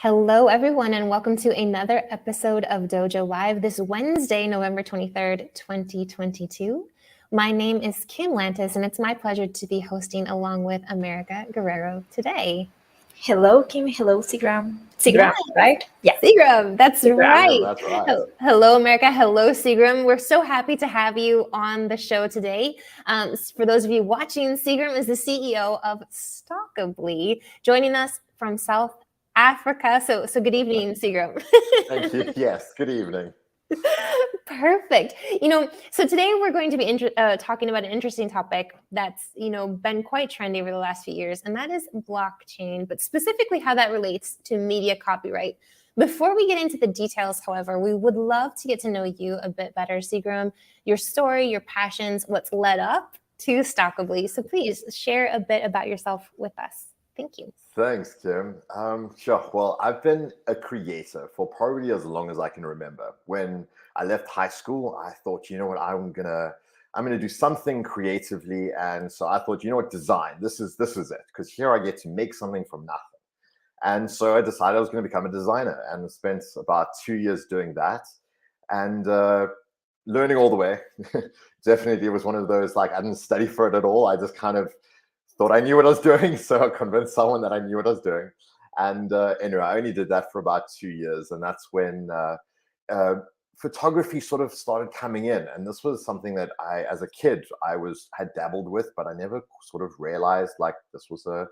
Hello, everyone, and welcome to another episode of dojolive this Wednesday, November 23rd, 2022. My name is Kim Lantis, and it's my pleasure to be hosting along with America Guerrero today. Hello, Kim. Hello, Seagram. Yes. Right? Yeah. Seagram, that's Seagram. right. That's right. Hello, America. Hello, Seagram. We're so happy to have you on the show today. For those of you watching, Seagram is the CEO of Stockably, joining us from South Africa. So good evening, Seagram. Thank you. Yes, good evening. Perfect. So today we're going to be talking about an interesting topic that's, been quite trendy over the last few years, and that is blockchain, but specifically how that relates to media copyright. Before we get into the details, however, we would love to get to know you a bit better, Seagram, your story, your passions, what's led up to Stockably. So please share a bit about yourself with us. Thank you. Thanks, Kim. Sure. Well, I've been a creator for probably as long as I can remember. When I left high school, I thought, you know what, I'm gonna do something creatively, and so I thought, you know what, design. This is it, because here I get to make something from nothing. And so I decided I was going to become a designer, and spent about 2 years doing that, and learning all the way. Definitely, it was one of those, like, I didn't study for it at all. I just kind of thought I knew what I was doing, so I convinced someone that I knew what I was doing. And anyway, I only did that for about 2 years, and that's when photography sort of started coming in. And this was something that I, as a kid, had dabbled with, but I never sort of realized like this was a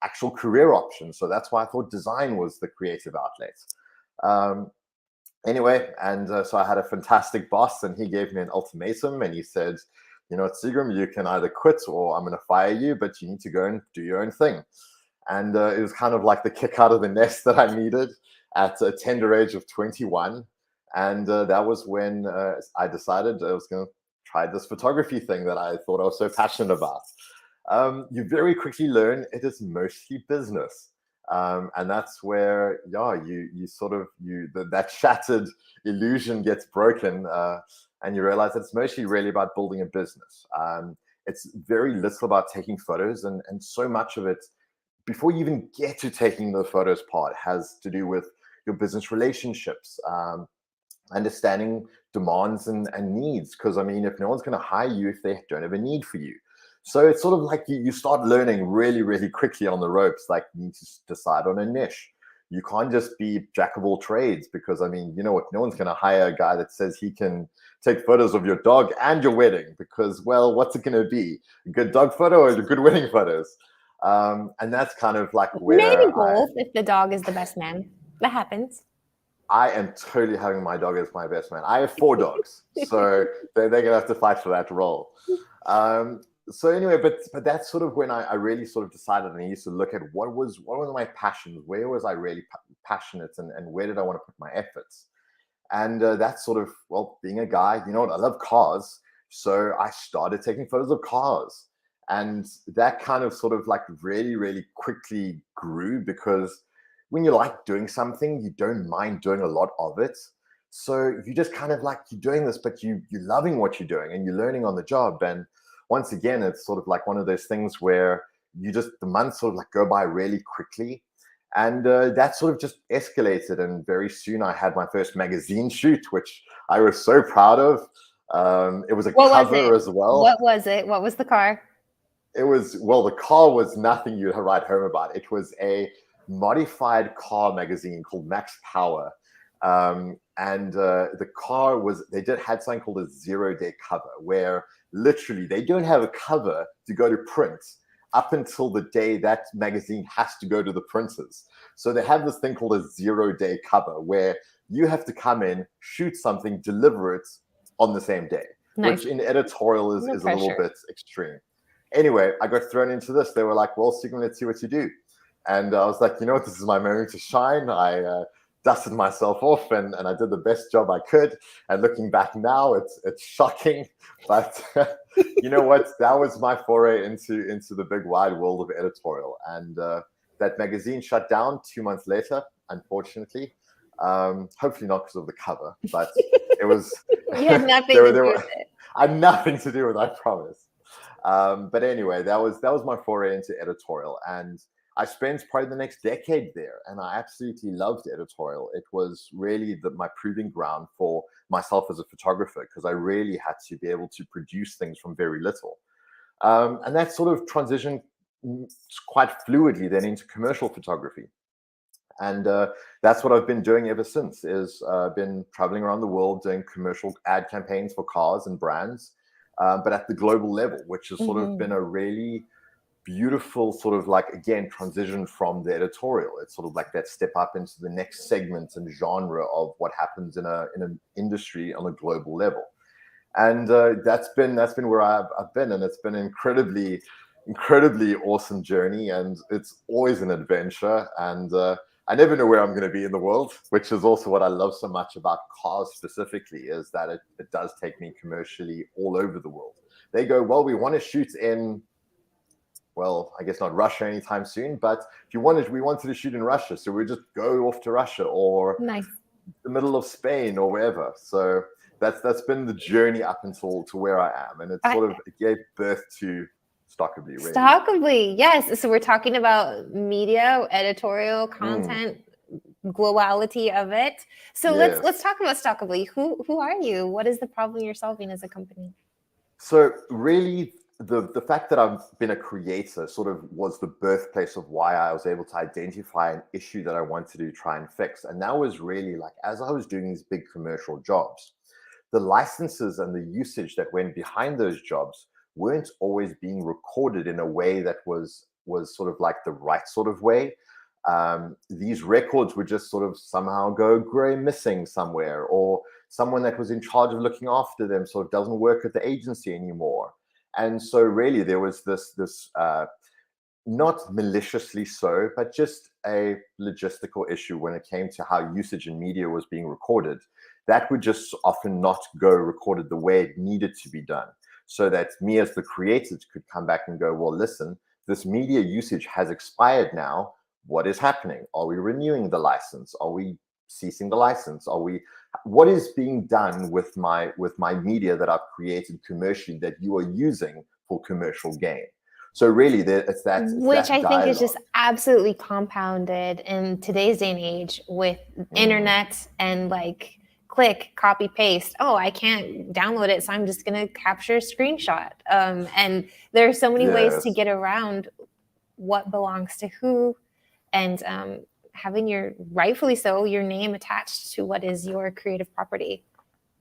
actual career option. So that's why I thought design was the creative outlet. Anyway, and so I had a fantastic boss, and he gave me an ultimatum, and he said, you know, at Seagram, you can either quit or I'm going to fire you, but you need to go and do your own thing. And it was kind of like the kick out of the nest that I needed at a tender age of 21. And that was when I decided I was going to try this photography thing that I thought I was so passionate about. You very quickly learn it is mostly business. And that's where, that shattered illusion gets broken, and you realize that it's mostly really about building a business. It's very little about taking photos, and so much of it, before you even get to taking the photos part, has to do with your business relationships, understanding demands and needs. Because, I mean, if no one's going to hire you if they don't have a need for you. So it's sort of like you start learning really, really quickly on the ropes. Like, you need to decide on a niche. You can't just be jack of all trades, because, I mean, you know what? No one's going to hire a guy that says he can take photos of your dog and your wedding, because, well, what's it going to be? A good dog photo or a good wedding photos? And that's kind of like where maybe both, if the dog is the best man. That happens. I am totally having my dog as my best man. I have 4 dogs, so they're going to have to fight for that role. So anyway, but that's sort of when I really sort of decided, and I used to look at what were my passions, where was I really passionate, and where did I want to put my efforts. And that's sort of, well, being a guy, you know what, I love cars. So I started taking photos of cars. And that kind of sort of like really, really quickly grew, because when you like doing something, you don't mind doing a lot of it. So you just kind of like, you're doing this, but you're loving what you're doing, and you're learning on the job. And once again, it's sort of like one of those things where the months sort of like go by really quickly. And that sort of just escalated. And very soon I had my first magazine shoot, which I was so proud of. It was a cover as well. What was it? What was the car? The car was nothing you'd write home about. It was a modified car magazine called Max Power. And the car had something called a 0-day cover, where literally they don't have a cover to go to print up until the day that magazine has to go to the printers. So they have this thing called a 0-day cover, where you have to come in, shoot something, deliver it on the same day, which in editorial is a little bit extreme. Anyway, I got thrown into this. They were like, well, Seagram, let's see what you do. And I was like, you know what, this is my moment to shine. I dusted myself off, and I did the best job I could. And looking back now, it's shocking. But you know what? That was my foray into the big wide world of editorial. And that magazine shut down 2 months later, unfortunately. Hopefully not because of the cover, but it was. You had nothing to do with it. I had nothing to do with it, I promise. But anyway, that was my foray into editorial. And I spent probably the next decade there, and I absolutely loved editorial. It was really my proving ground for myself as a photographer, because I really had to be able to produce things from very little. And that sort of transitioned quite fluidly then into commercial photography. And that's what I've been doing ever since, is been traveling around the world doing commercial ad campaigns for cars and brands, but at the global level, which has sort of been a really beautiful sort of like, again, transition from the editorial. It's sort of like that step up into the next segment and genre of what happens in an industry on a global level. And that's been where I've been, and it's been an incredibly awesome journey, and it's always an adventure. And I never know where I'm going to be in the world, which is also what I love so much about cars specifically, is that it does take me commercially all over the world. They go, well, we want to shoot in, well, I guess not Russia anytime soon, but we wanted to shoot in Russia, so we just go off to Russia, or Nice. the middle of Spain or wherever. So that's been the journey up until to where I am, and it gave birth to Stockably. Really. Stockably, yes. So we're talking about media, editorial content, globality of it. So yes. let's talk about Stockably. Who are you? What is the problem you're solving as a company? So really, the fact that I've been a creator sort of was the birthplace of why I was able to identify an issue that I wanted to try and fix. And that was really like, as I was doing these big commercial jobs, the licenses and the usage that went behind those jobs weren't always being recorded in a way that was sort of like the right sort of way. These records would just sort of somehow go missing somewhere, or someone that was in charge of looking after them sort of doesn't work at the agency anymore. And so really there was this not maliciously so, but just a logistical issue when it came to how usage in media was being recorded. That would just often not go recorded the way it needed to be done, so that me as the creator could come back and go, well, listen, this media usage has expired now. What is happening? Are we renewing the license? Are we ceasing the license? What is being done with my media that I've created commercially that you are using for commercial gain? So really, it's that I dialogue. think is just absolutely compounded in today's day and age with internet and like click, copy, paste. Oh, I can't download it, so I'm just going to capture a screenshot. And there are so many ways to get around what belongs to who, and having rightfully so, your name attached to what is your creative property.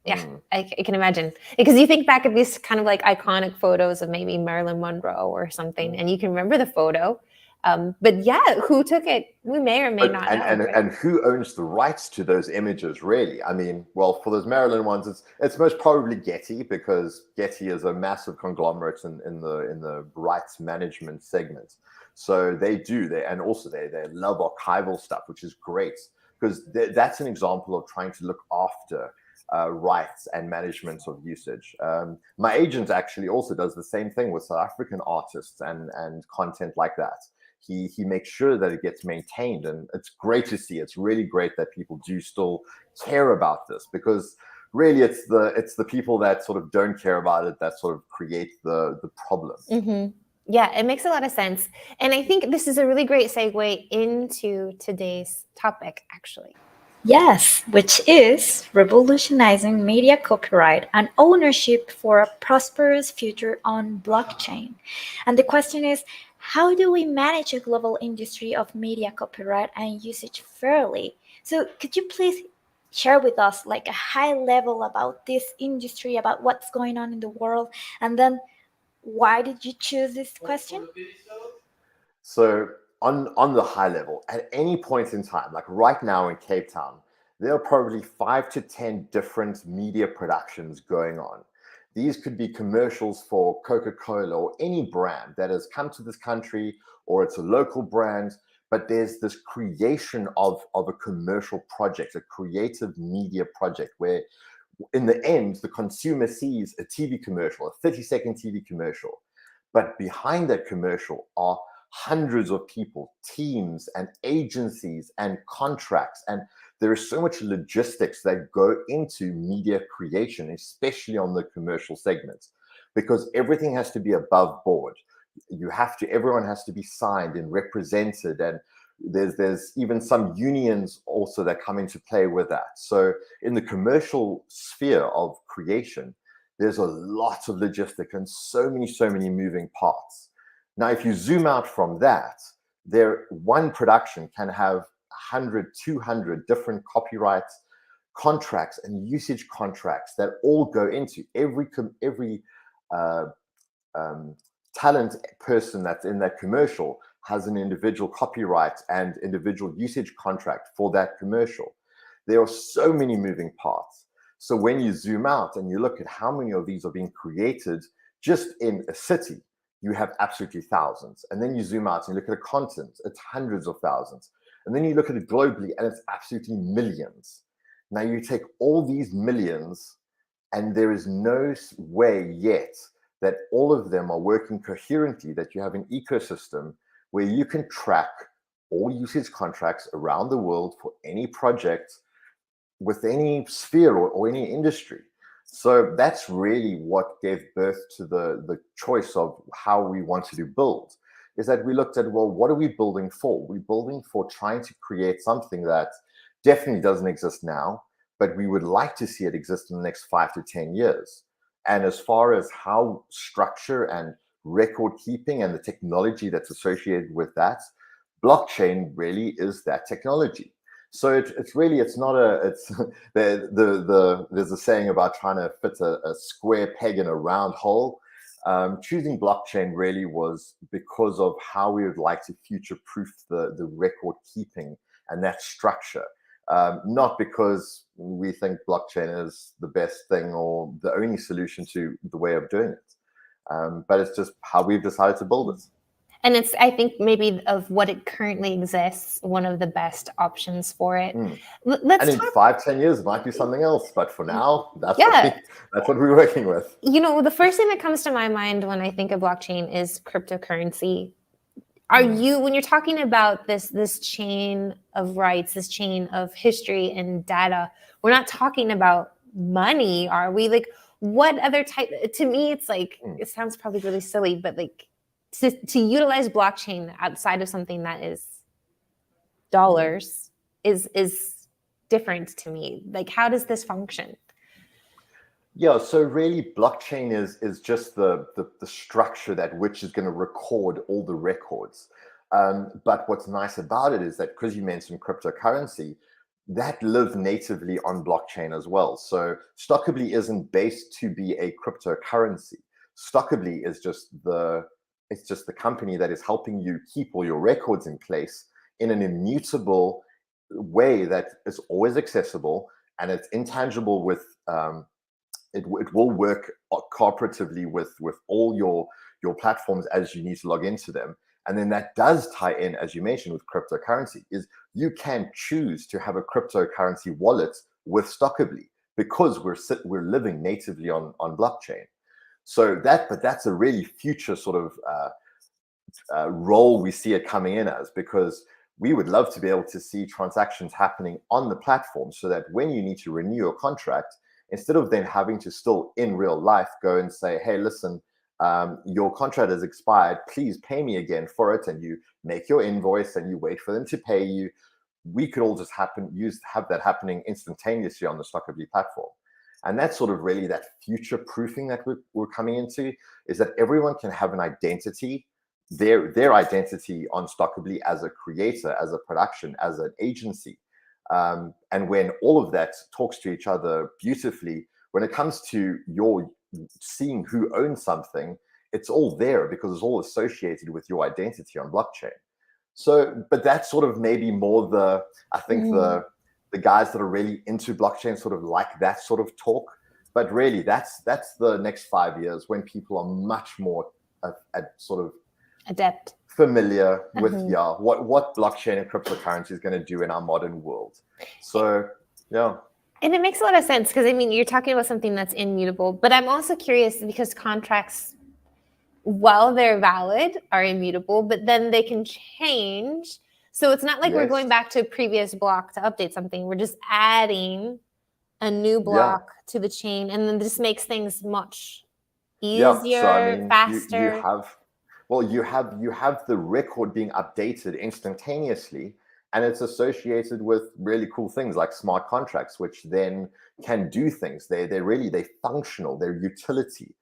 Yeah, I can imagine. Because you think back at these kind of like iconic photos of maybe Marilyn Monroe or something, and you can remember the photo. But yeah, who took it? We may or may not know. And who owns the rights to those images, really? I mean, well, for those Marilyn ones, it's most probably Getty, because Getty is a massive conglomerate in the rights management segment. So they love archival stuff, which is great, because that's an example of trying to look after rights and management of usage. My agent actually also does the same thing with South African artists and content like that. He makes sure that it gets maintained, and it's great to see. It's really great that people do still care about this, because really it's the people that sort of don't care about it that sort of create the problem. Yeah, it makes a lot of sense. And I think this is a really great segue into today's topic, actually. Yes, which is Revolutionizing Media Copyright and Ownership for a Prosperous Future on Blockchain. And the question is, how do we manage a global industry of media copyright and usage fairly? So could you please share with us like a high level about this industry, about what's going on in the world, and then why did you choose this question? So on the high level, at any point in time, like right now in Cape Town, there are probably 5 to 10 different media productions going on. These could be commercials for Coca-Cola or any brand that has come to this country, or it's a local brand, but there's this creation of a commercial project, a creative media project, where in the end, the consumer sees a TV commercial, a 30-second TV commercial, but behind that commercial are hundreds of people, teams and agencies and contracts. And there is so much logistics that go into media creation, especially on the commercial segments, because everything has to be above board. everyone has to be signed and represented, and there's even some unions also that come into play with that. So in the commercial sphere of creation, there's a lot of logistics and so many moving parts. Now, if you zoom out from that, one production can have 100, 200 different copyrights, contracts, and usage contracts that all go into every talent person that's in that commercial has an individual copyright and individual usage contract for that commercial. There are so many moving parts. So when you zoom out and you look at how many of these are being created just in a city, you have absolutely thousands. And then you zoom out and you look at a continent, it's hundreds of thousands. And then you look at it globally and it's absolutely millions. Now you take all these millions and there is no way yet that all of them are working coherently, that you have an ecosystem where you can track all usage contracts around the world for any project with any sphere or any industry. So that's really what gave birth to the choice of how we wanted to build, is that we looked at, well, what are we building for? We're building for trying to create something that definitely doesn't exist now, but we would like to see it exist in the next 5 to 10 years. And as far as how structure and record keeping and the technology that's associated with that, blockchain really is that technology. So it's not there's a saying about trying to fit a square peg in a round hole. Choosing blockchain really was because of how we would like to future-proof the record keeping and that structure. Not because we think blockchain is the best thing or the only solution to the way of doing it. But it's just how we've decided to build it. And it's, I think, maybe of what it currently exists, one of the best options for it. And in 5-10 years, it might be something else. But for now, that's what we're working with. You know, the first thing that comes to my mind when I think of blockchain is cryptocurrency. Are you, when you're talking about this chain of rights, this chain of history and data, we're not talking about money, are we? Like, what other type? To me, it's like, it sounds probably really silly, but like, to utilize blockchain outside of something that is dollars is different to me. Like, how does this function? Yeah, so really blockchain is just the structure that which is going to record all the records. But what's nice about it is that because you mentioned cryptocurrency, that lives natively on blockchain as well. So Stockably isn't based to be a cryptocurrency. Stockably is just the company that is helping you keep all your records in place in an immutable way that is always accessible, and it's intangible with it will work cooperatively with all your platforms as you need to log into them. And then that does tie in, as you mentioned, with cryptocurrency, is you can choose to have a cryptocurrency wallet with Stockably because we're living natively on blockchain. So that's a really future sort of role we see it coming in as, because we would love to be able to see transactions happening on the platform so that when you need to renew your contract, instead of then having to still in real life go and say, hey, listen, your contract has expired, please pay me again for it, and you make your invoice and you wait for them to pay you, we could all just have that happening instantaneously on the Stockably platform. And that's sort of really that future proofing that we're coming into, is that everyone can have an identity, their identity on Stockably as a creator, as a production, as an agency. And when all of that talks to each other beautifully, when it comes to your seeing who owns something, it's all there because it's all associated with your identity on blockchain. So, but that's sort of maybe more the guys that are really into blockchain sort of like that sort of talk. But really, that's the next 5 years when people are much more sort of adept, familiar with what blockchain and cryptocurrency is going to do in our modern world. So yeah. And it makes a lot of sense because, I mean, you're talking about something that's immutable, but I'm also curious because contracts, while they're valid, are immutable, but then they can change. So it's not like we're going back to a previous block to update something. We're just adding a new block to the chain, and then this makes things much easier, So, I mean, faster. Well, you have the record being updated instantaneously, and it's associated with really cool things like smart contracts, which then can do things. They're functional. They're utility.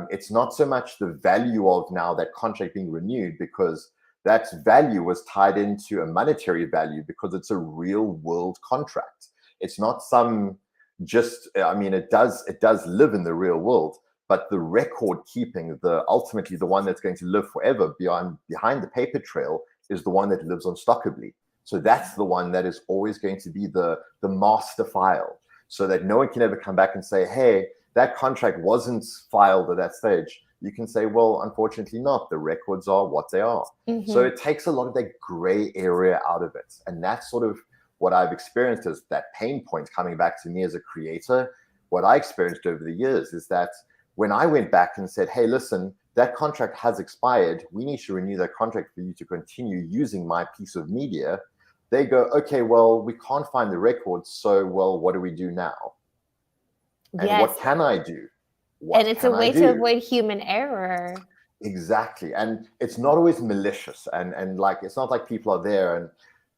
It's not so much the value of now that contract being renewed, because that value was tied into a monetary value because it's a real world contract. It's not some just, I mean, it does live in the real world, but the record keeping, ultimately the one that's going to live forever behind the paper trail, is the one that lives on Stockably. So that's the one that is always going to be the master file, so that no one can ever come back and say, hey, that contract wasn't filed at that stage. You can say, well, unfortunately not. The records are what they are. Mm-hmm. So it takes a lot of that gray area out of it. And that's sort of what I've experienced as that pain point coming back to me as a creator. What I experienced over the years is that when I went back and said, hey, listen, that contract has expired. We need to renew that contract for you to continue using my piece of media. They go, okay, well, we can't find the records. So, well, what do we do now? And yes. what can I do? And it's a way to avoid human error. Exactly. And it's not always malicious. And like, it's not like people are there and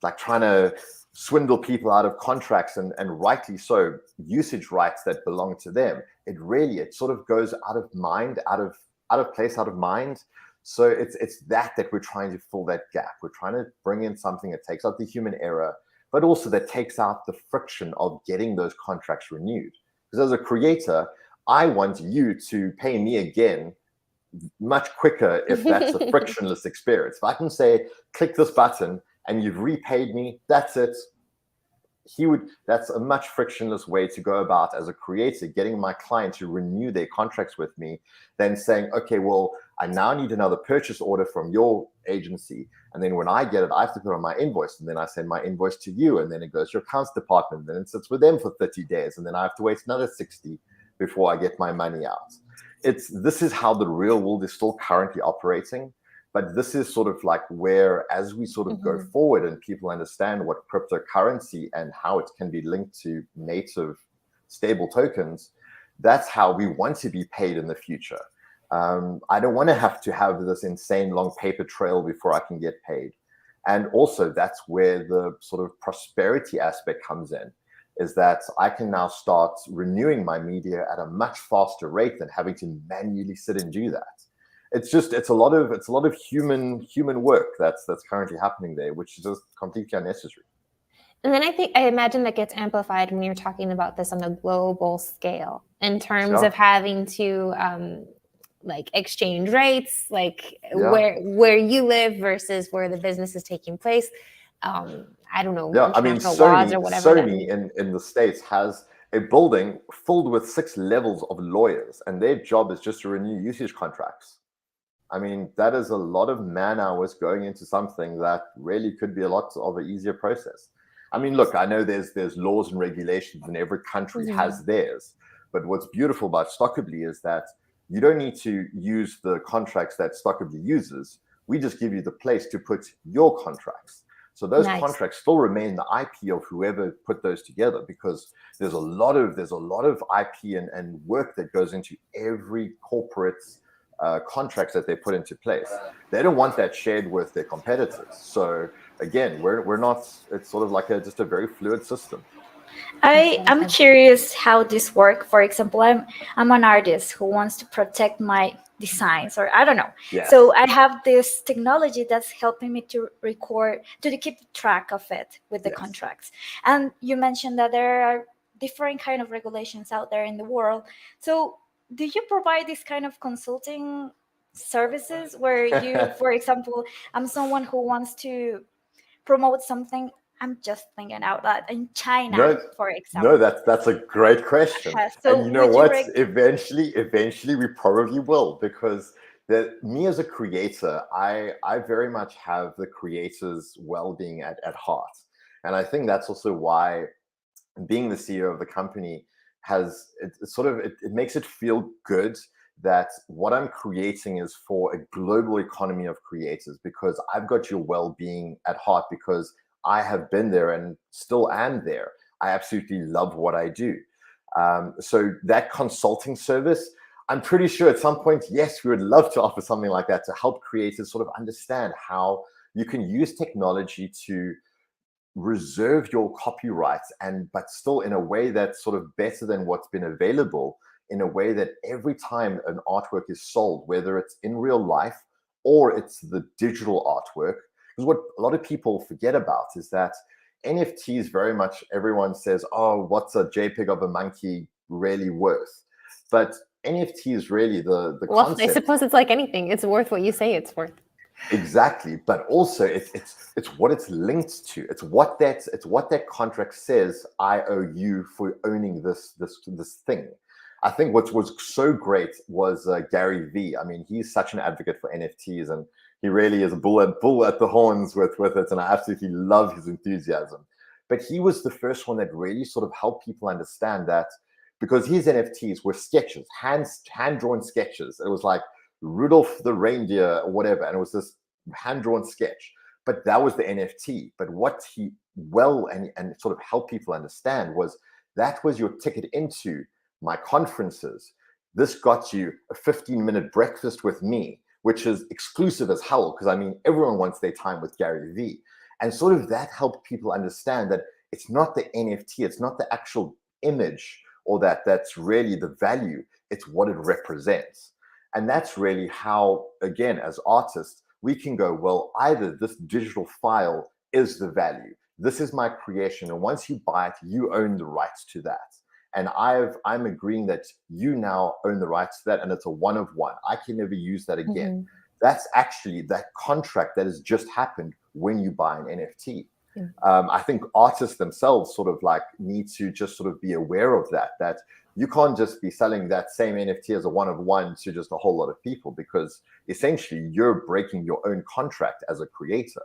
like trying to swindle people out of contracts, and rightly so, usage rights that belong to them. It sort of goes out of mind, out of place, out of mind. So it's that we're trying to fill that gap. We're trying to bring in something that takes out the human error, but also that takes out the friction of getting those contracts renewed. Because as a creator, I want you to pay me again much quicker if that's a frictionless experience. If I can say, click this button and you've repaid me, that's it. That's a much frictionless way to go about as a creator, getting my client to renew their contracts with me, than saying, okay, well, I now need another purchase order from your agency. And then when I get it, I have to put on my invoice, and then I send my invoice to you, and then it goes to your accounts department, then it sits with them for 30 days. And then I have to wait another 60 before I get my money out. This is how the real world is still currently operating. But this is sort of like where, as we sort of go forward and people understand what cryptocurrency and how it can be linked to native stable tokens, that's how we want to be paid in the future. I don't want to have this insane long paper trail before I can get paid. And also that's where the sort of prosperity aspect comes in, is that I can now start renewing my media at a much faster rate than having to manually sit and do that. It's a lot of human work that's currently happening there, which is just completely unnecessary. And then I imagine that gets amplified when you're talking about this on a global scale, in terms of having to like exchange rates, like where you live versus where the business is taking place. I don't know. Yeah, I mean, laws or whatever Sony in the States has a building filled with 6 levels of lawyers, and their job is just to renew usage contracts. I mean, that is a lot of man hours going into something that really could be a lot of an easier process. I mean, look, I know there's laws and regulations, and every country has theirs. But what's beautiful about Stockably is that you don't need to use the contracts that Stockably uses. We just give you the place to put your contracts. So those contracts still remain the IP of whoever put those together, because there's a lot of IP and work that goes into every corporate contracts that they put into place. They don't want that shared with their competitors. So again, we're not. It's sort of like just a very fluid system. I'm curious how this works. For example, I'm an artist who wants to protect my designs, or I don't know. Yes. So I have this technology that's helping me to record, to keep track of it with the contracts. And you mentioned that there are different kind of regulations out there in the world. So do you provide this kind of consulting services where you, for example, I'm someone who wants to promote something, I'm just thinking out loud, in China, for example? No, that's a great question. So and you know what? Eventually we probably will, because me as a creator, I very much have the creator's well-being at heart. And I think that's also why being the CEO of the company it makes it feel good that what I'm creating is for a global economy of creators, because I've got your well-being at heart, because I have been there and still am there. I absolutely love what I do. So that consulting service, I'm pretty sure at some point, yes, we would love to offer something like that to help creators sort of understand how you can use technology to reserve your copyrights, but still in a way that's sort of better than what's been available, in a way that every time an artwork is sold, whether it's in real life or it's the digital artwork, because what a lot of people forget about is that NFTs very much, everyone says, oh, what's a JPEG of a monkey really worth? But NFT is really the Well, concept. I suppose it's like anything. It's worth what you say it's worth. Exactly, but also it's what it's linked to. It's what that contract says. I owe you for owning this thing. I think what was so great was Gary V. I mean, he's such an advocate for NFTs, and he really is a bull at the horns with it. And I absolutely love his enthusiasm. But he was the first one that really sort of helped people understand that, because his NFTs were sketches, hand drawn sketches. It was like Rudolph the reindeer or whatever, and it was this hand-drawn sketch, but that was the NFT. But what he and sort of helped people understand was that was your ticket into my conferences. This got you a 15-minute breakfast with me, which is exclusive as hell, because I mean, everyone wants their time with Gary V. And sort of that helped people understand that it's not the NFT, it's not the actual image, or that's really the value, it's what it represents. And that's really how, again, as artists, we can go, well, either this digital file is the value. This is my creation. And once you buy it, you own the rights to that. And I'm agreeing that you now own the rights to that. And it's a one of one. I can never use that again. Mm-hmm. That's actually that contract that has just happened when you buy an NFT. Mm-hmm. I think artists themselves sort of like need to just sort of be aware of that you can't just be selling that same NFT as a one of one to just a whole lot of people, because essentially you're breaking your own contract as a creator.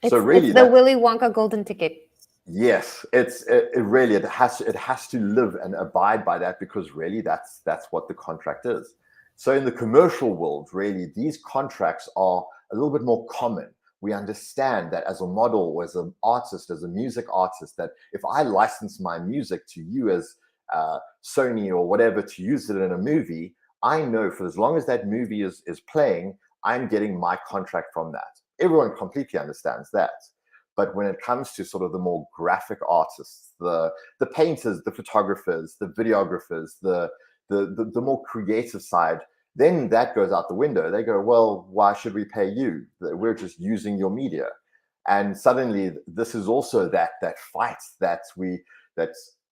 It's the Willy Wonka golden ticket. Yes, it has to live and abide by that, because really that's what the contract is. So in the commercial world, really, these contracts are a little bit more common. We understand that as a model, or as an artist, as a music artist, that if I license my music to you as Sony or whatever to use it in a movie, I know for as long as that movie is playing, I'm getting my contract from that. Everyone completely understands that. But when it comes to sort of the more graphic artists, the painters, the photographers, the videographers, the more creative side, then that goes out the window. They go, well, why should we pay you? We're just using your media. And suddenly this is also that fight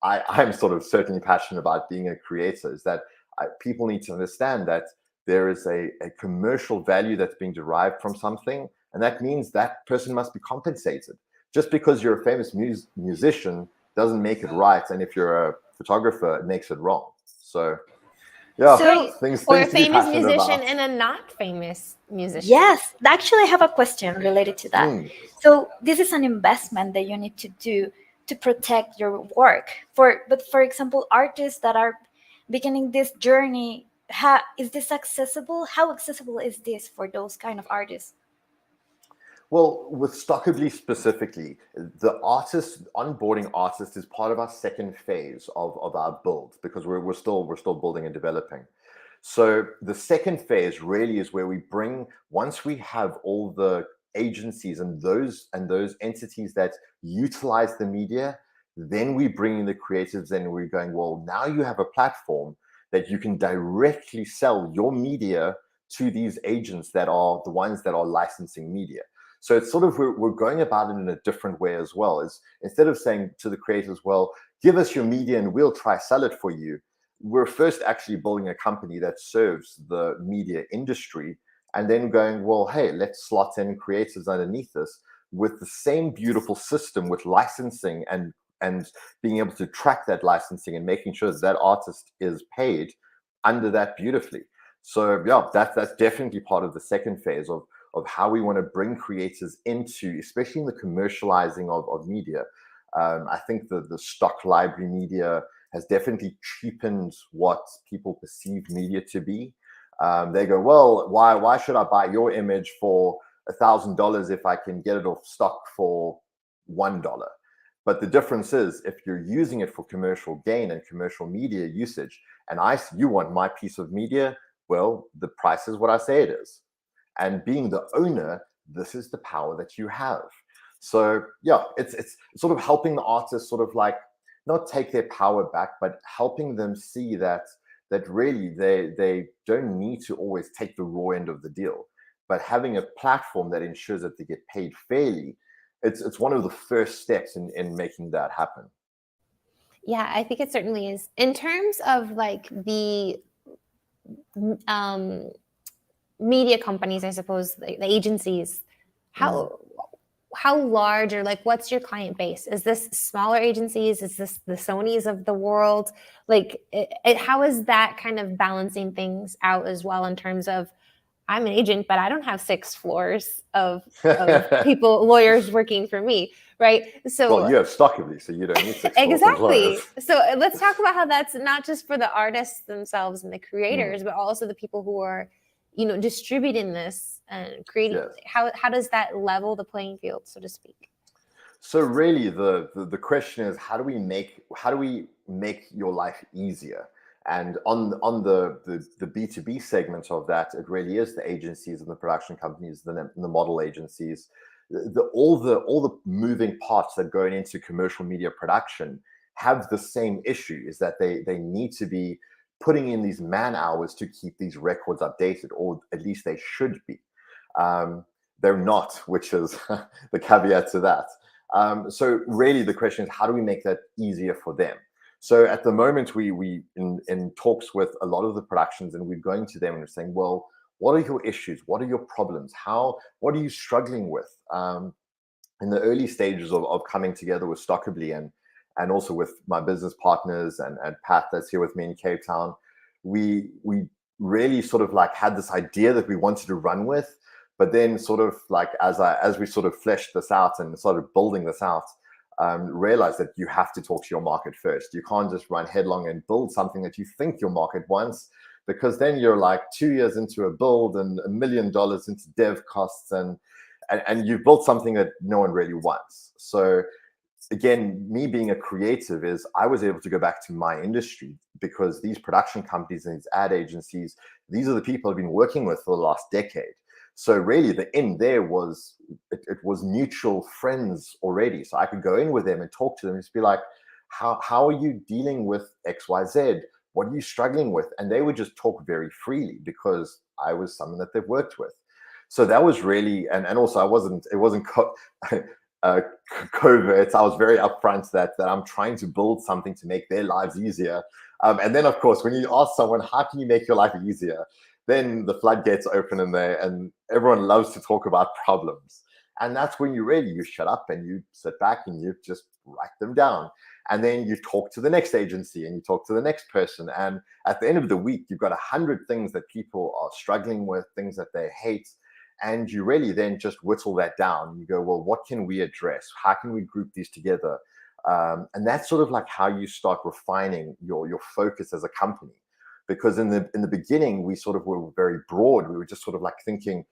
I'm sort of certainly passionate about being a creator, is that people need to understand that there is a commercial value that's being derived from something, and that means that person must be compensated. Just because you're a famous musician doesn't make it right, and if you're a photographer, it makes it wrong. So, yeah, things or a famous musician and a not famous musician. Yes, actually, I have a question related to that. So this is an investment that you need to do to protect your work. But for example, artists that are beginning this journey, is this accessible? How accessible is this for those kind of artists? Well, with Stockably specifically, the onboarding artist is part of our second phase of our build, because we're still building and developing. So the second phase really is where we bring, once we have all the agencies and those entities that utilize the media, then we bring in the creatives, and we're going, well, now you have a platform that you can directly sell your media to these agents that are the ones that are licensing media. So it's sort of, we're going about it in a different way as well. Is instead of saying to the creators, well, give us your media and we'll try sell it for you, we're first actually building a company that serves the media industry, and then going, well, hey, let's slot in creators underneath this with the same beautiful system with licensing and being able to track that licensing and making sure that artist is paid under that beautifully. So yeah, that's definitely part of the second phase of how we want to bring creators into, especially in the commercializing of media. I think the stock library media has definitely cheapened what people perceive media to be. They go, well, why should I buy your image for $1,000 if I can get it off stock for $1? But the difference is, if you're using it for commercial gain and commercial media usage, and you want my piece of media, well, the price is what I say it is. And being the owner, this is the power that you have. So yeah, it's sort of helping the artists sort of like not take their power back, but helping them see that really they don't need to always take the raw end of the deal, but having a platform that ensures that they get paid fairly, it's one of the first steps in making that happen. Yeah, I think it certainly is. In terms of like the media companies, I suppose, the agencies, how large, or like what's your client base? Is this smaller agencies? Is this the Sonys of the world? Like how is that kind of balancing things out as well, in terms of, I'm an agent, but I don't have 6 floors of people, lawyers working for me, right? So well, you have Stockably, so you don't need 6 floors of lawyers. exactly. So let's talk about how that's not just for the artists themselves and the creators, but also the people who are, distributing this and creating. Yes. How does that level the playing field, so to speak? So really, the question is, how do we make your life easier? And on the B2B segment of that, it really is the agencies and the production companies, the model agencies, all the moving parts that go into commercial media production have the same issue, is that they need to be putting in these man hours to keep these records updated, or at least they should be. They're not, which is the caveat to that. So really the question is, how do we make that easier for them? So at the moment, we in talks with a lot of the productions, and we're going to them and we're saying, well, what are your issues? What are your problems? What are you struggling with? In the early stages of coming together with Stockably and also with my business partners and Pat that's here with me in Cape Town, we really sort of like had this idea that we wanted to run with, but then sort of like as we sort of fleshed this out and started building this out, realize that you have to talk to your market first. You can't just run headlong and build something that you think your market wants, because then you're like 2 years into a build and $1 million into dev costs, and you've built something that no one really wants. So again, me being a creative, is I was able to go back to my industry, because these production companies and these ad agencies, these are the people I've been working with for the last decade. So really the in there was, it was mutual friends already. So I could go in with them and talk to them and just be like, how are you dealing with XYZ? What are you struggling with? And they would just talk very freely, because I was someone that they've worked with. So that was really, and also it wasn't covert. I was very upfront that I'm trying to build something to make their lives easier. And then of course, when you ask someone, how can you make your life easier? Then the floodgates open in there, and everyone loves to talk about problems. And that's when you shut up and you sit back and you just write them down. And then you talk to the next agency and you talk to the next person. And at the end of the week, you've got 100 things that people are struggling with, things that they hate. And you really then just whittle that down. You go, well, what can we address? How can we group these together? And that's sort of like how you start refining your focus as a company. Because in the beginning, we sort of were very broad. We were just sort of like thinking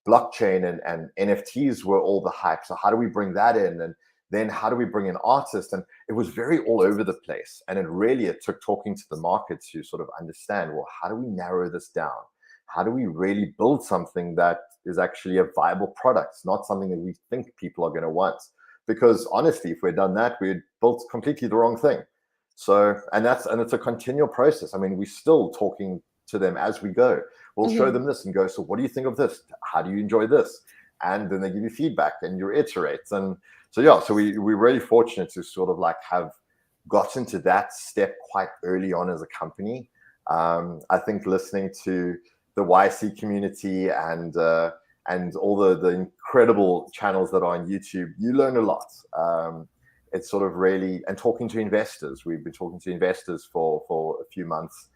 blockchain and NFTs were all the hype. So how do we bring that in? And then how do we bring in artists? And it was very all over the place. And it took talking to the market to sort of understand, well, how do we narrow this down? How do we really build something that is actually a viable product? It's not something that we think people are going to want. Because honestly, if we'd done that, we'd built completely the wrong thing. So, and it's a continual process. I mean, we're still talking to them as we go. We'll show them this and go, so what do you think of this? How do you enjoy this? And then they give you feedback and you iterate. And so, yeah, so we're really fortunate to sort of like have gotten to that step quite early on as a company. I think listening to the YC community and all the incredible channels that are on YouTube, you learn a lot. It's sort of really, and talking to investors. We've been talking to investors for a few months,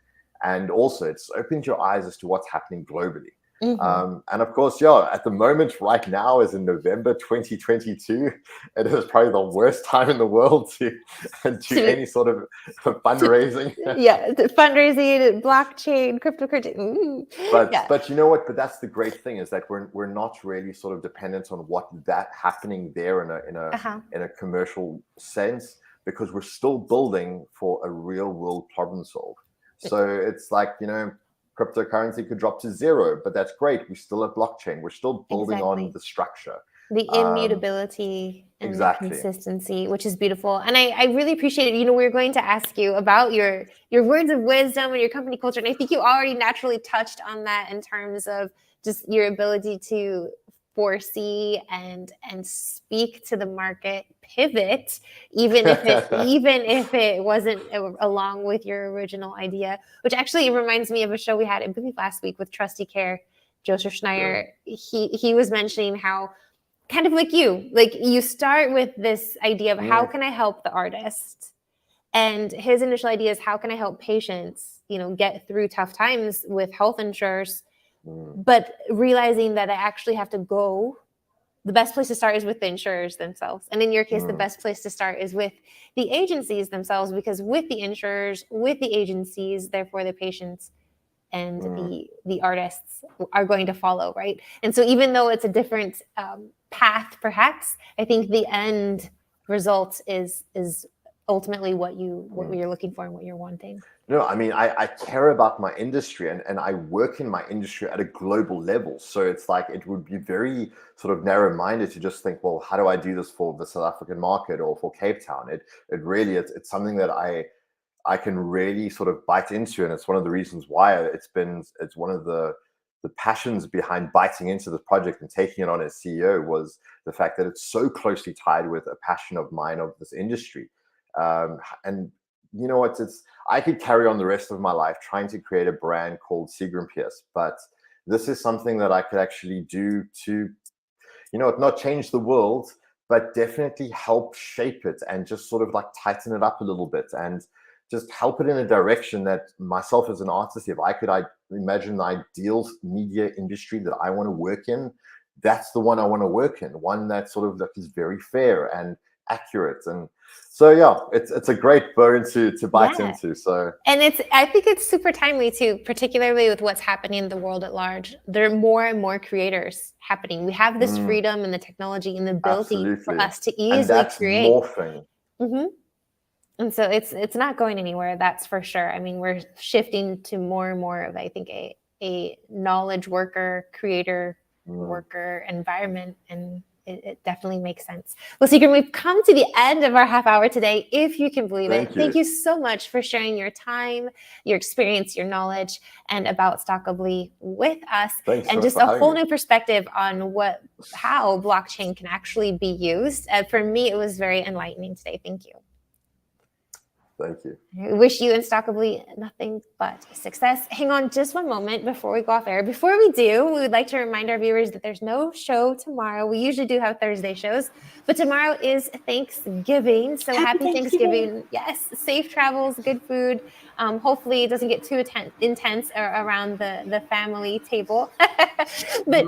and also it's opened your eyes as to what's happening globally. And of course, yeah, at the moment right now is in November 2022. It is probably the worst time in the world to do any sort of fundraising. Yeah, the fundraising, blockchain, cryptocurrency. But you know what? But that's the great thing, is that we're not really sort of dependent on what that happening there in a commercial sense, because we're still building for a real world problem solve. So it's like, cryptocurrency could drop to zero, but that's great. We're still a blockchain. We're still building on the structure. The immutability and exactly. the consistency, which is beautiful. And I really appreciate it. We were going to ask you about your words of wisdom and your company culture. And I think you already naturally touched on that in terms of just your ability to foresee and speak to the market, pivot, even if it wasn't along with your original idea, which actually reminds me of a show we had, I believe last week, with Trusty Care, Joseph Schneier. Yeah. He was mentioning how, kind of like you start with this idea of how can I help the artist? And his initial idea is, how can I help patients, get through tough times with health insurers? But realizing that I actually have to go, the best place to start is with the insurers themselves. And in your case, the best place to start is with the agencies themselves, because with the insurers, with the agencies, therefore the patients and the artists are going to follow, right? And so even though it's a different path, perhaps, I think the end result is ultimately what you're looking for and what you're wanting. No, I mean, I care about my industry and I work in my industry at a global level. So it's like, it would be very sort of narrow-minded to just think, well, how do I do this for the South African market or for Cape Town? It really, it's something that I can really sort of bite into. And it's one of the reasons why it's one of the passions behind biting into this project and taking it on as CEO, was the fact that it's so closely tied with a passion of mine of this industry. And you know what, I could carry on the rest of my life trying to create a brand called Seagram Pearce, but this is something that I could actually do to, not change the world, but definitely help shape it and just sort of like tighten it up a little bit and just help it in a direction that myself as an artist, if I could imagine the ideal media industry that I want to work in, that's the one I want to work in, one that sort of is very fair and accurate. And so yeah, it's a great bone to bite into. So, and I think it's super timely too, particularly with what's happening in the world at large. There are more and more creators happening. We have this freedom and the technology and the ability for us to easily create. Morphing. And so it's not going anywhere, that's for sure. I mean, we're shifting to more and more of, I think, a knowledge worker, creator worker environment, and it definitely makes sense. Well, Seagram, we've come to the end of our half hour today, if you can believe it. Thank you so much for sharing your time, your experience, your knowledge, and about Stockably with us. And just a whole new perspective on how blockchain can actually be used. For me, it was very enlightening today. Thank you. Thank you. I wish you and Stockably nothing but success. Hang on just one moment before we go off air. Before we do, we would like to remind our viewers that there's no show tomorrow. We usually do have Thursday shows, but tomorrow is Thanksgiving. So happy Thanksgiving. Yes, safe travels, good food. Hopefully it doesn't get too intense around the family table. but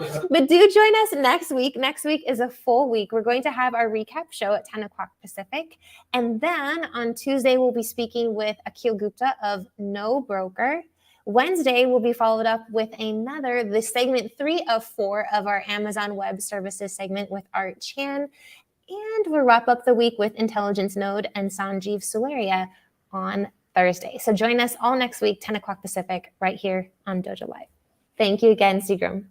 do join us next week. Next week is a full week. We're going to have our recap show at 10 o'clock Pacific. And then on Tuesday, we'll be speaking with Akhil Gupta of No Broker. Wednesday will be followed up with the segment 3 of 4 of our Amazon Web Services segment with Art Chan. And we'll wrap up the week with Intelligence Node and Sanjeev Sularia on Thursday. So join us all next week, 10 o'clock Pacific, right here on dojolive. Thank you again, Seagram.